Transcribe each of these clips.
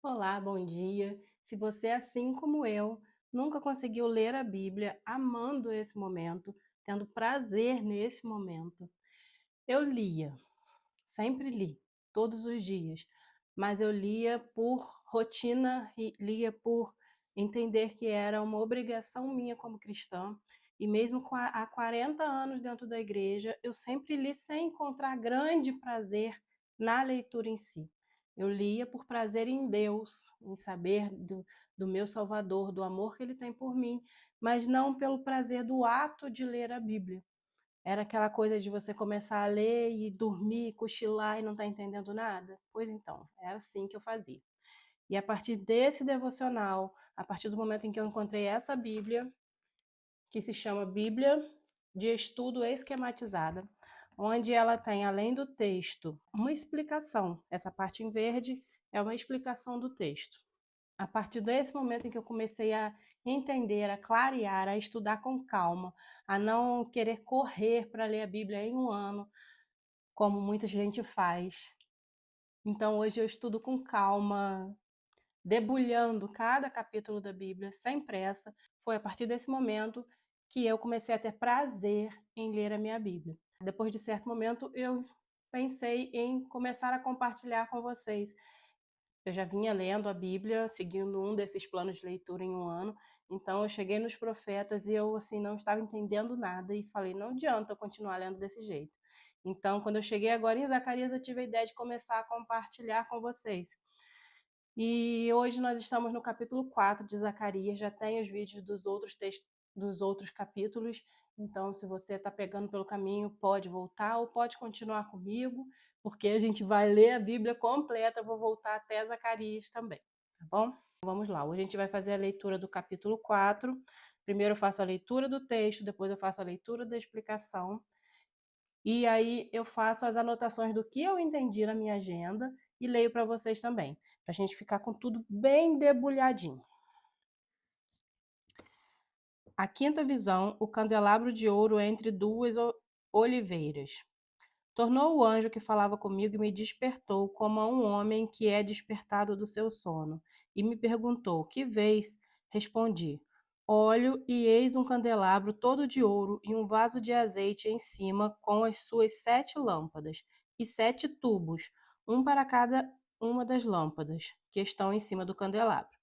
Olá, bom dia. Se você, assim como eu, nunca conseguiu ler a Bíblia amando esse momento, tendo prazer nesse momento, eu lia, sempre li, todos os dias, mas eu lia por rotina e lia por entender que era uma obrigação minha como cristã, e mesmo há 40 anos dentro da igreja, eu sempre li sem encontrar grande prazer na leitura em si. Eu lia por prazer em Deus, em saber do meu Salvador, do amor que Ele tem por mim, mas não pelo prazer do ato de ler a Bíblia. Era aquela coisa de você começar a ler e dormir, cochilar e não estar entendendo nada? Pois então, era assim que eu fazia. E a partir desse devocional, a partir do momento em que eu encontrei essa Bíblia, que se chama Bíblia de Estudo Esquematizada, onde ela tem, além do texto, uma explicação. Essa parte em verde é uma explicação do texto. A partir desse momento em que eu comecei a entender, a clarear, a estudar com calma, a não querer correr para ler a Bíblia em um ano, como muita gente faz. Então hoje eu estudo com calma, debulhando cada capítulo da Bíblia, sem pressa. Foi a partir desse momento que eu comecei a ter prazer em ler a minha Bíblia. Depois de certo momento, eu pensei em começar a compartilhar com vocês. Eu já vinha lendo a Bíblia, seguindo um desses planos de leitura em um ano, então eu cheguei nos profetas e eu assim não estava entendendo nada e falei, não adianta eu continuar lendo desse jeito. Então, quando eu cheguei agora em Zacarias, eu tive a ideia de começar a compartilhar com vocês. E hoje nós estamos no capítulo 4 de Zacarias, já tem os vídeos dos outros textos, dos outros capítulos, então se você está pegando pelo caminho, pode voltar ou pode continuar comigo, porque a gente vai ler a Bíblia completa, eu vou voltar até Zacarias também, tá bom? Vamos lá, hoje a gente vai fazer a leitura do capítulo 4, primeiro eu faço a leitura do texto, depois eu faço a leitura da explicação, e aí eu faço as anotações do que eu entendi na minha agenda e leio para vocês também, para a gente ficar com tudo bem debulhadinho. A quinta visão, o candelabro de ouro entre duas oliveiras. Tornou o anjo que falava comigo e me despertou como a um homem que é despertado do seu sono. E me perguntou, que vês? Respondi, olho e eis um candelabro todo de ouro e um vaso de azeite em cima com as suas 7 lâmpadas e 7 tubos, um para cada uma das lâmpadas que estão em cima do candelabro.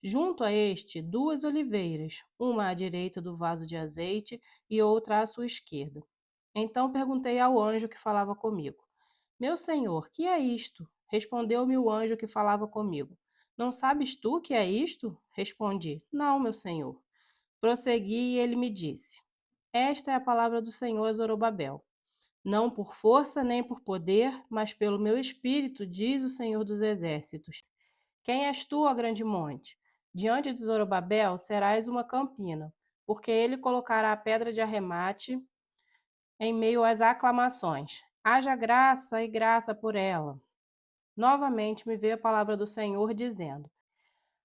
Junto a este, 2 oliveiras, uma à direita do vaso de azeite e outra à sua esquerda. Então perguntei ao anjo que falava comigo: Meu senhor, que é isto? Respondeu-me o anjo que falava comigo: Não sabes tu que é isto? Respondi: Não, meu senhor. Prossegui e ele me disse: Esta é a palavra do Senhor a Zorobabel. Não por força nem por poder, mas pelo meu espírito, diz o Senhor dos Exércitos. Quem és tu, ó grande monte? Diante de Zorobabel serás uma campina, porque ele colocará a pedra de arremate em meio às aclamações. Haja graça e graça por ela. Novamente me veio a palavra do Senhor dizendo: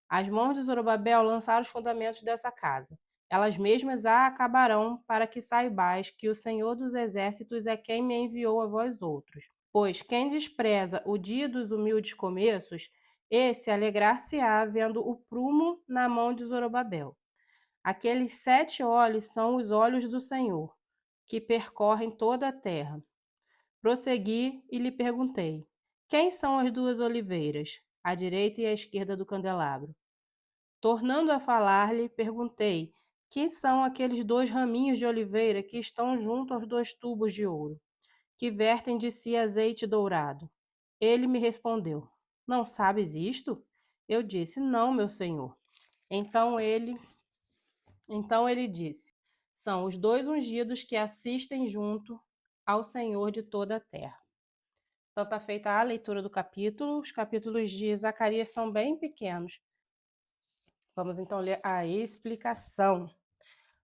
As mãos de Zorobabel lançaram os fundamentos dessa casa. Elas mesmas a acabarão, para que saibais que o Senhor dos Exércitos é quem me enviou a vós outros. Pois quem despreza o dia dos humildes começos, esse alegrar-se-á vendo o prumo na mão de Zorobabel. Aqueles 7 olhos são os olhos do Senhor, que percorrem toda a terra. Prossegui e lhe perguntei: Quem são as 2 oliveiras, à direita e à esquerda do candelabro? Tornando a falar-lhe, perguntei: Que são aqueles 2 raminhos de oliveira que estão junto aos 2 tubos de ouro, que vertem de si azeite dourado? Ele me respondeu: Não sabes isto? Eu disse: Não, meu senhor. Então ele, então ele disse: São os 2 ungidos que assistem junto ao Senhor de toda a terra. Então está feita a leitura do capítulo. Os capítulos de Zacarias são bem pequenos. Vamos então ler a explicação.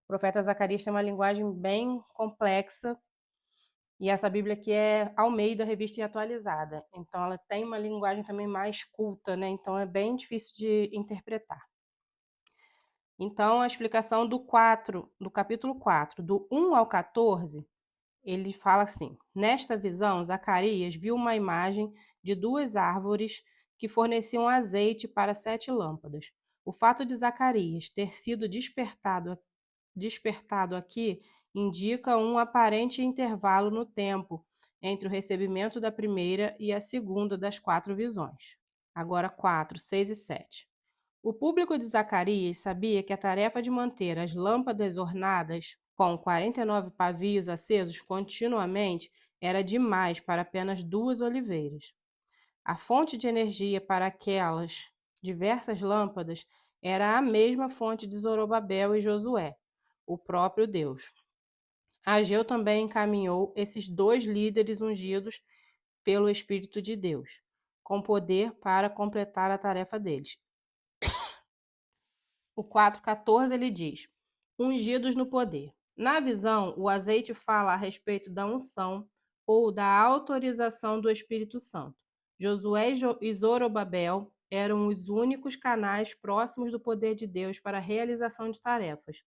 O profeta Zacarias tem uma linguagem bem complexa e essa Bíblia aqui é Almeida, revista e atualizada. Então ela tem uma linguagem também mais culta, né? Então é bem difícil de interpretar. Então a explicação do capítulo 4, do 1 ao 14, ele fala assim: Nesta visão, Zacarias viu uma imagem de 2 árvores que forneciam azeite para 7 lâmpadas. O fato de Zacarias ter sido despertado aqui indica um aparente intervalo no tempo entre o recebimento da primeira e a segunda das 4 visões. Agora 4, 6 e 7. O público de Zacarias sabia que a tarefa de manter as lâmpadas ornadas com 49 pavios acesos continuamente era demais para apenas 2 oliveiras. A fonte de energia para aquelas diversas lâmpadas era a mesma fonte de Zorobabel e Josué, o próprio Deus. Ageu também encaminhou esses 2 líderes ungidos pelo Espírito de Deus, com poder para completar a tarefa deles. O 4,14 ele diz: ungidos no poder. Na visão, o azeite fala a respeito da unção ou da autorização do Espírito Santo. Josué e Zorobabel eram os únicos canais próximos do poder de Deus para a realização de tarefas.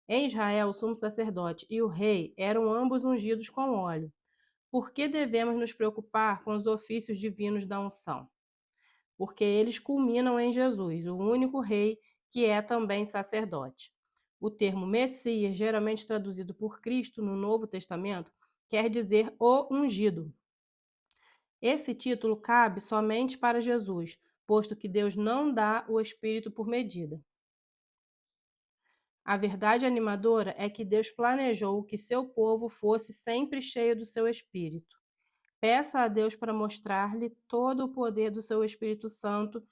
Em Israel, o sumo sacerdote e o rei eram ambos ungidos com óleo. Por que devemos nos preocupar com os ofícios divinos da unção? Porque eles culminam em Jesus, o único rei que é também sacerdote. O termo Messias, geralmente traduzido por Cristo no Novo Testamento, quer dizer o ungido. Esse título cabe somente para Jesus, posto que Deus não dá o Espírito por medida. A verdade animadora é que Deus planejou que seu povo fosse sempre cheio do seu Espírito. Peça a Deus para mostrar-lhe todo o poder do seu Espírito Santo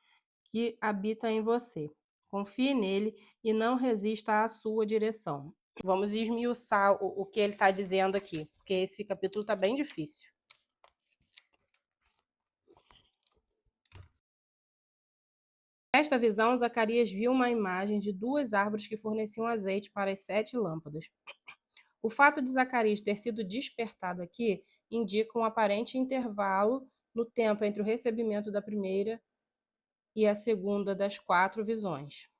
que habita em você. Confie nele e não resista à sua direção. Vamos esmiuçar o que ele está dizendo aqui, porque esse capítulo está bem difícil. Nesta visão, Zacarias viu uma imagem de 2 árvores que forneciam azeite para as 7 lâmpadas. O fato de Zacarias ter sido despertado aqui indica um aparente intervalo no tempo entre o recebimento da primeira e a segunda das 4 visões.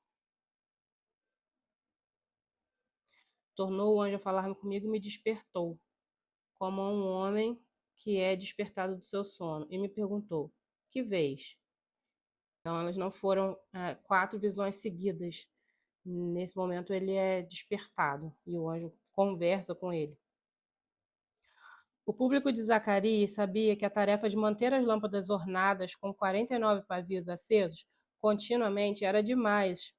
Tornou o anjo a falar comigo e me despertou, como a um homem que é despertado do seu sono, e me perguntou: que vês? Então, elas não foram 4 visões seguidas. Nesse momento, ele é despertado e o anjo conversa com ele. O público de Zacarias sabia que a tarefa de manter as lâmpadas ornadas com 49 pavios acesos continuamente era demais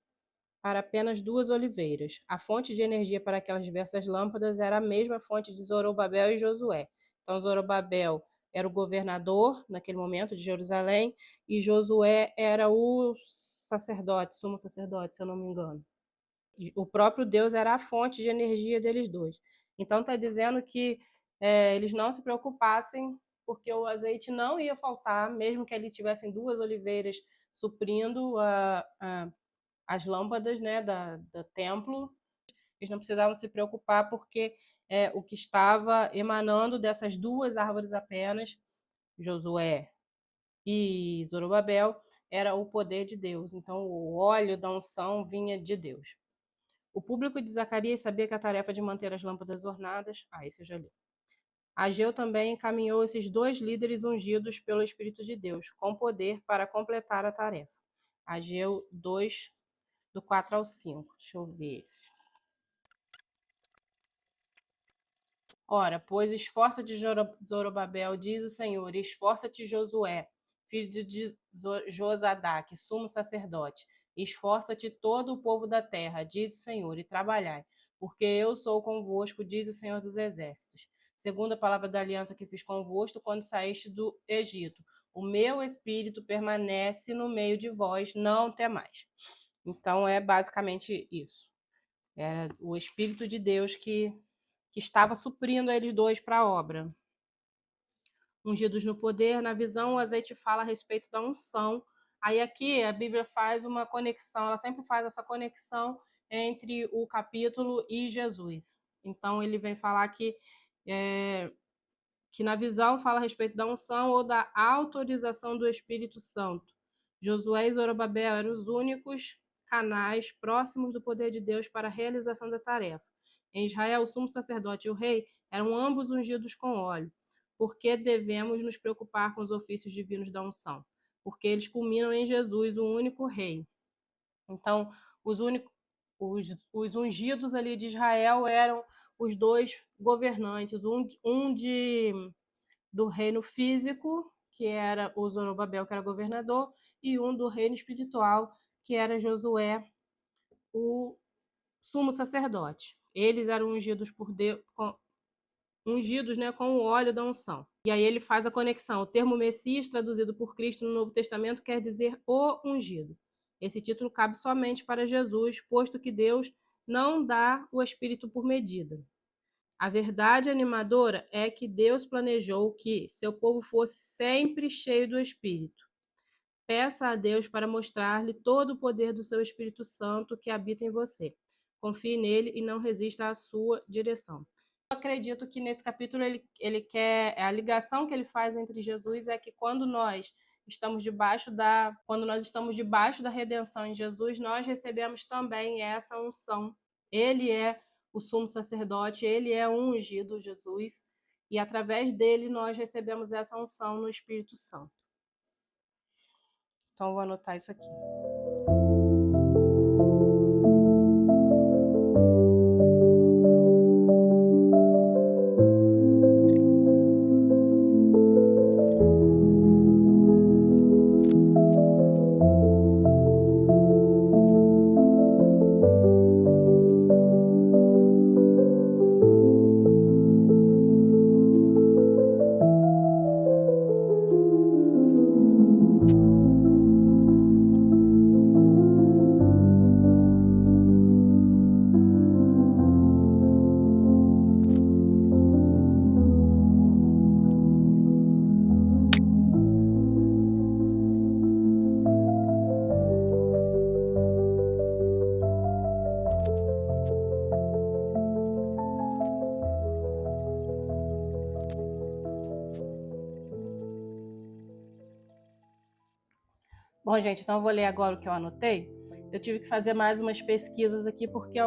para apenas 2 oliveiras. A fonte de energia para aquelas diversas lâmpadas era a mesma fonte de Zorobabel e Josué. Então, Zorobabel era o governador, naquele momento, de Jerusalém, e Josué era o sacerdote, sumo sacerdote, se eu não me engano. O próprio Deus era a fonte de energia deles dois. Então, está dizendo que eles não se preocupassem, porque o azeite não ia faltar, mesmo que eles tivessem 2 oliveiras suprindo as lâmpadas, né, do templo. Eles não precisavam se preocupar, porque o que estava emanando dessas 2 árvores apenas, Josué e Zorobabel, era o poder de Deus. Então, o óleo da unção vinha de Deus. O público de Zacarias sabia que a tarefa de manter as lâmpadas ornadas... isso eu já li. Ageu também encaminhou esses 2 líderes ungidos pelo Espírito de Deus, com poder para completar a tarefa. Ageu 2, do 4 ao 5. Deixa eu ver esse. Ora, pois esforça-te, Zorobabel, diz o Senhor, e esforça-te, Josué, filho de Josadaque, sumo sacerdote. Esforça-te todo o povo da terra, diz o Senhor, e trabalhai, porque eu sou convosco, diz o Senhor dos Exércitos. Segundo a palavra da aliança que fiz convosco quando saíste do Egito, o meu espírito permanece no meio de vós, não temais. Então, é basicamente isso. Era o Espírito de Deus que estava suprindo eles dois para a obra. Ungidos no poder, na visão, o azeite fala a respeito da unção. Aí aqui a Bíblia faz uma conexão, ela sempre faz essa conexão entre o capítulo e Jesus. Então ele vem falar que na visão fala a respeito da unção ou da autorização do Espírito Santo. Josué e Zorobabel eram os únicos canais próximos do poder de Deus para a realização da tarefa. Em Israel, o sumo sacerdote e o rei eram ambos ungidos com óleo. Por que devemos nos preocupar com os ofícios divinos da unção? porque eles culminam em Jesus, o único rei. Então, os ungidos ali de Israel eram os dois governantes, do reino físico, que era o Zorobabel, que era governador, e um do reino espiritual, que era Josué, o sumo sacerdote. Eles eram ungidos por Deus, ungidos, né, com o óleo da unção. E aí ele faz a conexão. O termo Messias, traduzido por Cristo no Novo Testamento, quer dizer o ungido. Esse título cabe somente para Jesus, posto que Deus não dá o Espírito por medida. A verdade animadora é que Deus planejou que seu povo fosse sempre cheio do Espírito. Peça a Deus para mostrar-lhe todo o poder do seu Espírito Santo que habita em você. Confie nele e não resista à sua direção. Eu acredito que nesse capítulo ele quer, a ligação que ele faz entre Jesus é que quando nós estamos debaixo da redenção em Jesus, nós recebemos também essa unção. Ele é o sumo sacerdote, ele é o ungido, Jesus, e através dele nós recebemos essa unção no Espírito Santo. Então, eu vou anotar isso aqui. Bom, gente, então eu vou ler agora o que eu anotei. Eu tive que fazer mais umas pesquisas aqui, porque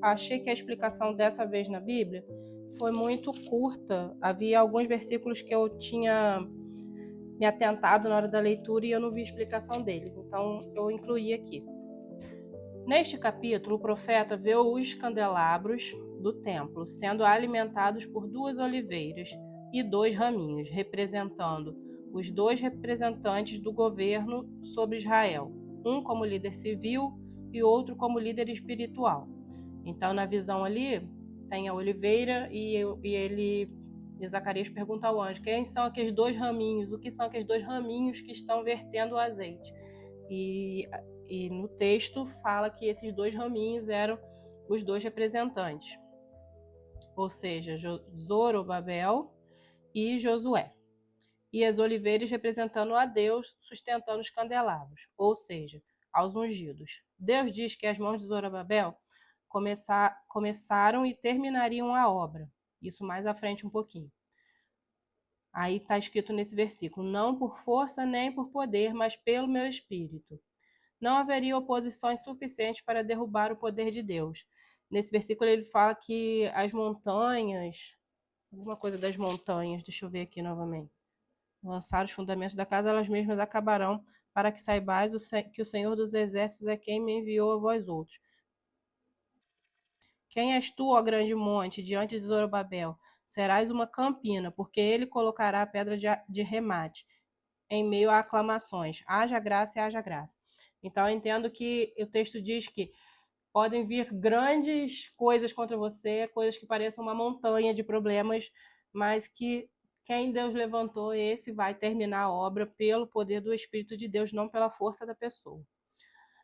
achei que a explicação dessa vez na Bíblia foi muito curta. Havia alguns versículos que eu tinha me atentado na hora da leitura e eu não vi a explicação deles, então eu incluí aqui. Neste capítulo, o profeta vê os candelabros do templo sendo alimentados por 2 oliveiras e 2 raminhos, representando os 2 representantes do governo sobre Israel, um como líder civil e outro como líder espiritual. Então, na visão ali, tem a oliveira e Zacarias pergunta ao anjo: quem são aqueles 2 raminhos? O que são aqueles 2 raminhos que estão vertendo o azeite? E no texto fala que esses 2 raminhos eram os 2 representantes, ou seja, Zorobabel e Josué. E as oliveiras representando a Deus, sustentando os candelabros, ou seja, aos ungidos. Deus diz que as mãos de Zorobabel começaram e terminariam a obra. Isso mais à frente um pouquinho. Aí está escrito nesse versículo: não por força nem por poder, mas pelo meu espírito. Não haveria oposições suficientes para derrubar o poder de Deus. Nesse versículo ele fala que as montanhas, alguma coisa das montanhas, deixa eu ver aqui novamente. Lançar os fundamentos da casa, elas mesmas acabarão, para que saibais que o Senhor dos Exércitos é quem me enviou a vós outros. Quem és tu, ó grande monte, diante de Zorobabel? Serás uma campina, porque ele colocará a pedra de remate em meio a aclamações. Haja graça e haja graça. Então, eu entendo que o texto diz que podem vir grandes coisas contra você, coisas que pareçam uma montanha de problemas, mas que quem Deus levantou, esse vai terminar a obra pelo poder do Espírito de Deus, não pela força da pessoa.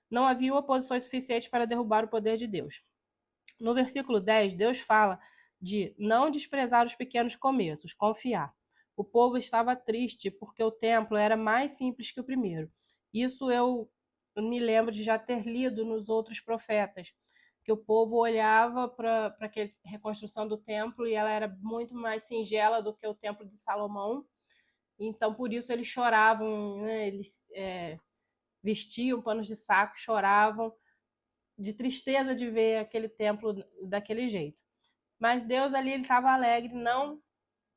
Não havia oposições suficientes para derrubar o poder de Deus. No versículo 10, Deus fala de não desprezar os pequenos começos, confiar. O povo estava triste porque o templo era mais simples que o primeiro. Isso eu me lembro de já ter lido nos outros profetas, que o povo olhava para a reconstrução do templo e ela era muito mais singela do que o templo de Salomão. Então, por isso, eles choravam, né? Eles vestiam panos de saco, choravam de tristeza de ver aquele templo daquele jeito. Mas Deus ali ele estava alegre não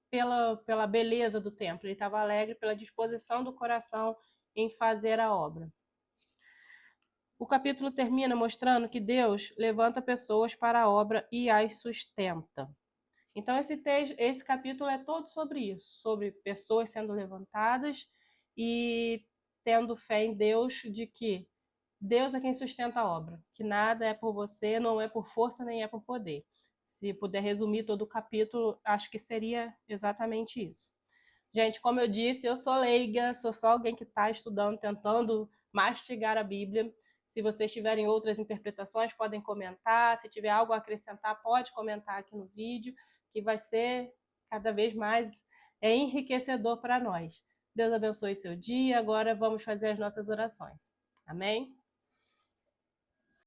pela beleza do templo, ele estava alegre pela disposição do coração em fazer a obra. O capítulo termina mostrando que Deus levanta pessoas para a obra e as sustenta. Então esse capítulo é todo sobre isso, sobre pessoas sendo levantadas e tendo fé em Deus de que Deus é quem sustenta a obra, que nada é por você, não é por força nem é por poder. Se puder resumir todo o capítulo, acho que seria exatamente isso. Gente, como eu disse, eu sou leiga, sou só alguém que está estudando, tentando mastigar a Bíblia. Se vocês tiverem outras interpretações, podem comentar. Se tiver algo a acrescentar, pode comentar aqui no vídeo, que vai ser cada vez mais enriquecedor para nós. Deus abençoe seu dia. Agora vamos fazer as nossas orações. Amém?